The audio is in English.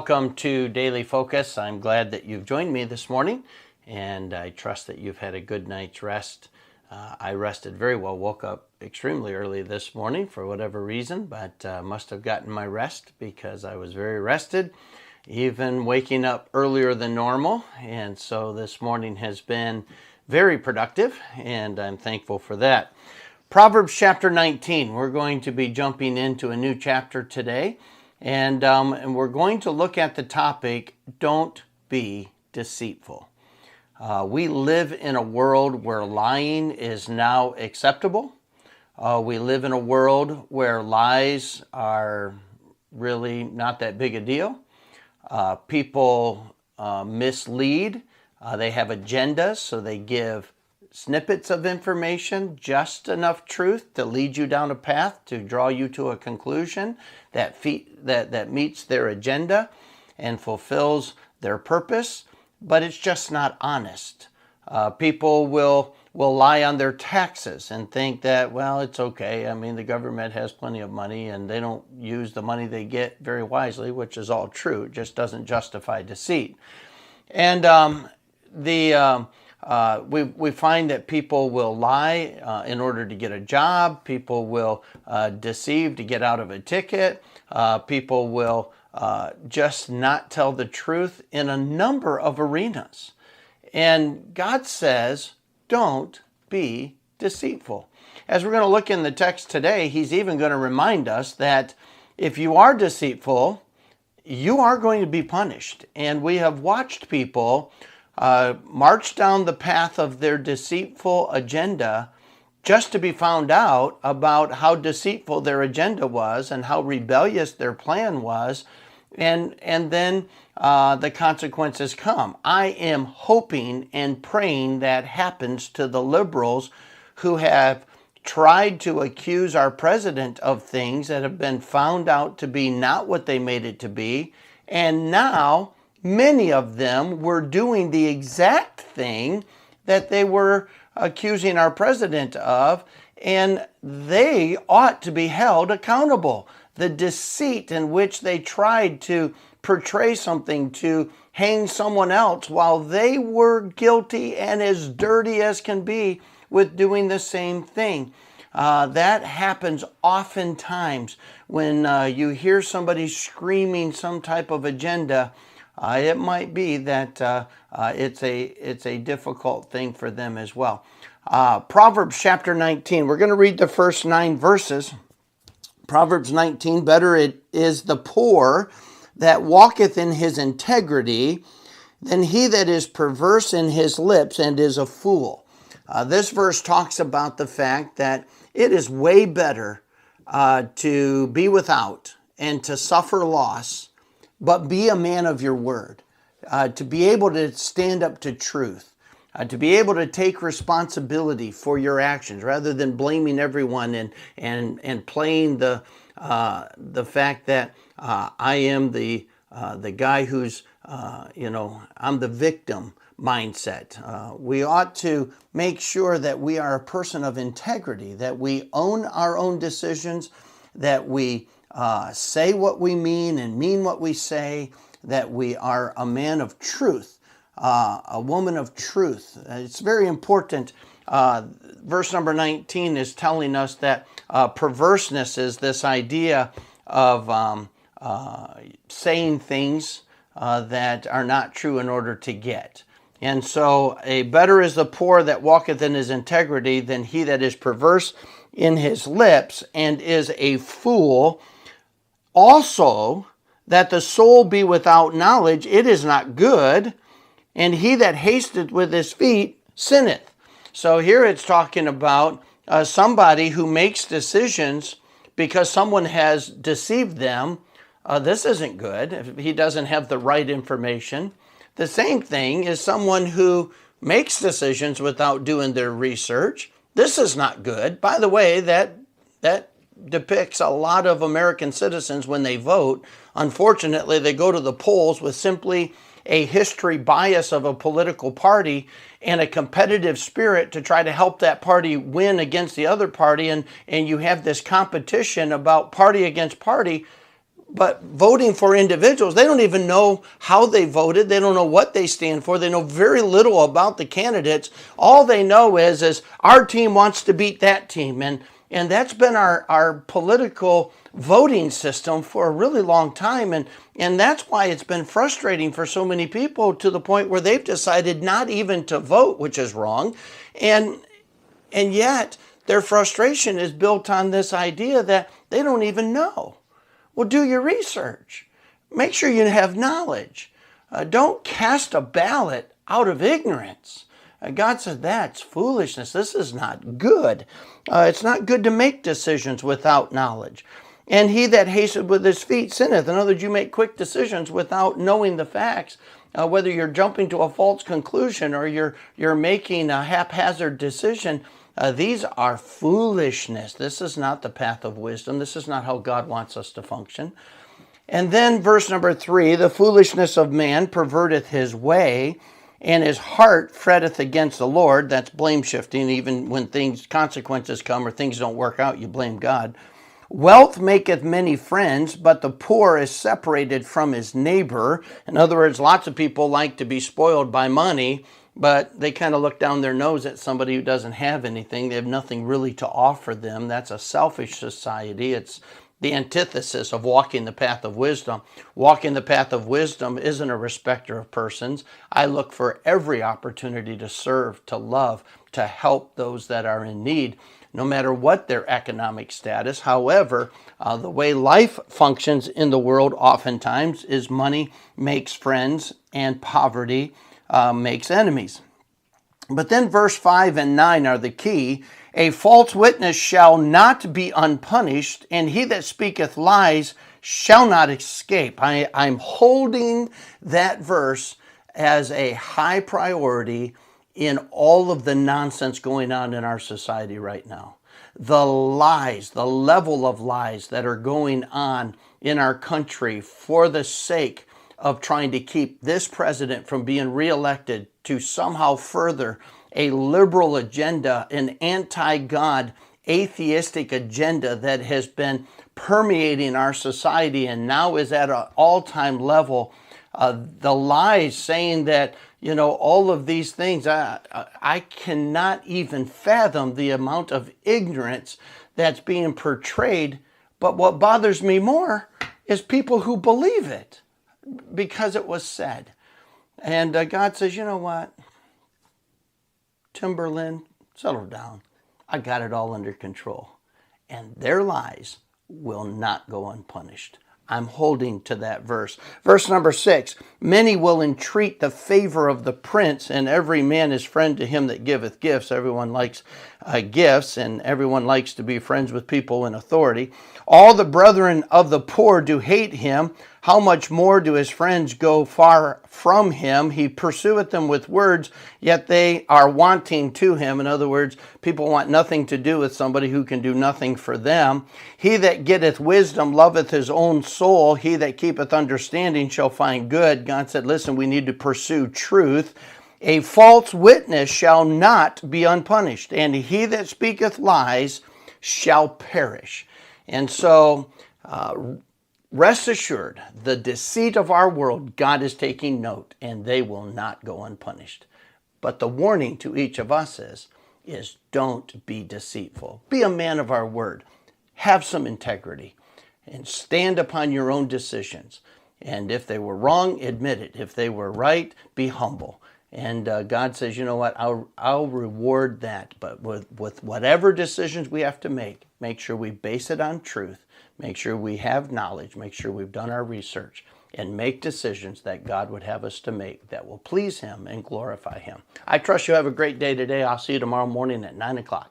Welcome to Daily Focus. I'm glad that you've joined me this morning, and I trust that you've had a good night's rest. I rested very well, woke up extremely early this morning for whatever reason, but must have gotten my rest because I was very rested, even waking up earlier than normal. And so this morning has been very productive, and I'm thankful for that. Proverbs chapter 19, we're going to be jumping into a new chapter today. And we're going to look at the topic, don't be deceitful. We live in a world where lying is now acceptable. We live in a world where lies are really not that big a deal. People mislead. They have agendas, so they give snippets of information, just enough truth to lead you down a path, to draw you to a conclusion that meets their agenda and fulfills their purpose, but it's just not honest. People will lie on their taxes and think that, well, it's okay. I mean, the government has plenty of money and they don't use the money they get very wisely, which is all true. It just doesn't justify deceit. And we find that people will lie in order to get a job. People will deceive to get out of a ticket. People will just not tell the truth in a number of arenas. And God says, don't be deceitful. As we're going to look in the text today, he's even going to remind us that if you are deceitful, you are going to be punished. And we have watched people march down the path of their deceitful agenda just to be found out about how deceitful their agenda was and how rebellious their plan was, and then the consequences come. I am hoping and praying that happens to the liberals who have tried to accuse our president of things that have been found out to be not what they made it to be, and now many of them were doing the exact thing that they were accusing our president of, and they ought to be held accountable. The deceit in which they tried to portray something to hang someone else while they were guilty and as dirty as can be with doing the same thing. That happens oftentimes when you hear somebody screaming some type of agenda. It might be that it's a difficult thing for them as well. Proverbs chapter 19, we're going to read the first 9 verses. Proverbs 19, better it is the poor that walketh in his integrity than he that is perverse in his lips and is a fool. This verse talks about the fact that it is way better to be without and to suffer loss, but be a man of your word, to be able to stand up to truth, to be able to take responsibility for your actions rather than blaming everyone and playing the fact that I am the guy who's, I'm the victim mindset. We ought to make sure that we are a person of integrity, that we own our own decisions, that we say what we mean and mean what we say, that we are a man of truth, a woman of truth. It's very important. Verse number 19 is telling us that perverseness is this idea of saying things that are not true in order to get. And so a better is the poor that walketh in his integrity than he that is perverse in his lips and is a fool. Also, that the soul be without knowledge, it is not good, and he that hasteth with his feet sinneth. So here it's talking about somebody who makes decisions because someone has deceived them. This isn't good if he doesn't have the right information. The same thing is someone who makes decisions without doing their research. This is not good. By the way, that depicts a lot of American citizens when they vote. Unfortunately, they go to the polls with simply a history bias of a political party and a competitive spirit to try to help that party win against the other party. And you have this competition about party against party. But voting for individuals, they don't even know how they voted. They don't know what they stand for. They know very little about the candidates. All they know is our team wants to beat that team. And that's been our political voting system for a really long time. And that's why it's been frustrating for so many people, to the point where they've decided not even to vote, which is wrong. And yet their frustration is built on this idea that they don't even know. Well, do your research. Make sure you have knowledge. Don't cast a ballot out of ignorance. God said that's foolishness. This is not good. It's not good to make decisions without knowledge. And he that hasteth with his feet sinneth. In other words, you make quick decisions without knowing the facts. Whether you're jumping to a false conclusion or you're making a haphazard decision, these are foolishness. This is not the path of wisdom. This is not how God wants us to function. And then verse number 3, the foolishness of man perverteth his way, and his heart fretteth against the Lord. That's blame shifting. Even when consequences come or things don't work out, you blame God. Wealth maketh many friends, but the poor is separated from his neighbor. In other words, lots of people like to be spoiled by money, but they kind of look down their nose at somebody who doesn't have anything. They have nothing really to offer them. That's a selfish society. It's the antithesis of walking the path of wisdom. Walking the path of wisdom isn't a respecter of persons. I look for every opportunity to serve, to love, to help those that are in need, no matter what their economic status. However, the way life functions in the world oftentimes is money makes friends and poverty makes enemies. But then verse 5 and 9 are the key. A false witness shall not be unpunished, and he that speaketh lies shall not escape. I'm holding that verse as a high priority in all of the nonsense going on in our society right now. The lies, the level of lies that are going on in our country for the sake of trying to keep this president from being reelected, to somehow further a liberal agenda, an anti-God, atheistic agenda that has been permeating our society and now is at an all-time level. The lies saying that, all of these things, I cannot even fathom the amount of ignorance that's being portrayed. But what bothers me more is people who believe it because it was said. And God says, you know what? Timberland, settle down. I got it all under control. And their lies will not go unpunished. I'm holding to that verse. Verse number 6, many will entreat the favor of the prince, and every man is friend to him that giveth gifts. Everyone likes gifts, and everyone likes to be friends with people in authority. All the brethren of the poor do hate him. How much more do his friends go far from him? He pursueth them with words, yet they are wanting to him. In other words, people want nothing to do with somebody who can do nothing for them. He that getteth wisdom loveth his own soul. He that keepeth understanding shall find good. God said, listen, we need to pursue truth. A false witness shall not be unpunished, and he that speaketh lies shall perish. And so, rest assured, the deceit of our world, God is taking note, and they will not go unpunished. But the warning to each of us is don't be deceitful. Be a man of our word. Have some integrity and stand upon your own decisions. And if they were wrong, admit it. If they were right, be humble. And God says, you know what, I'll reward that. But with whatever decisions we have to make sure we base it on truth. Make sure we have knowledge. Make sure we've done our research. And make decisions that God would have us to make that will please him and glorify him. I trust you have a great day today. I'll see you tomorrow morning at 9 o'clock.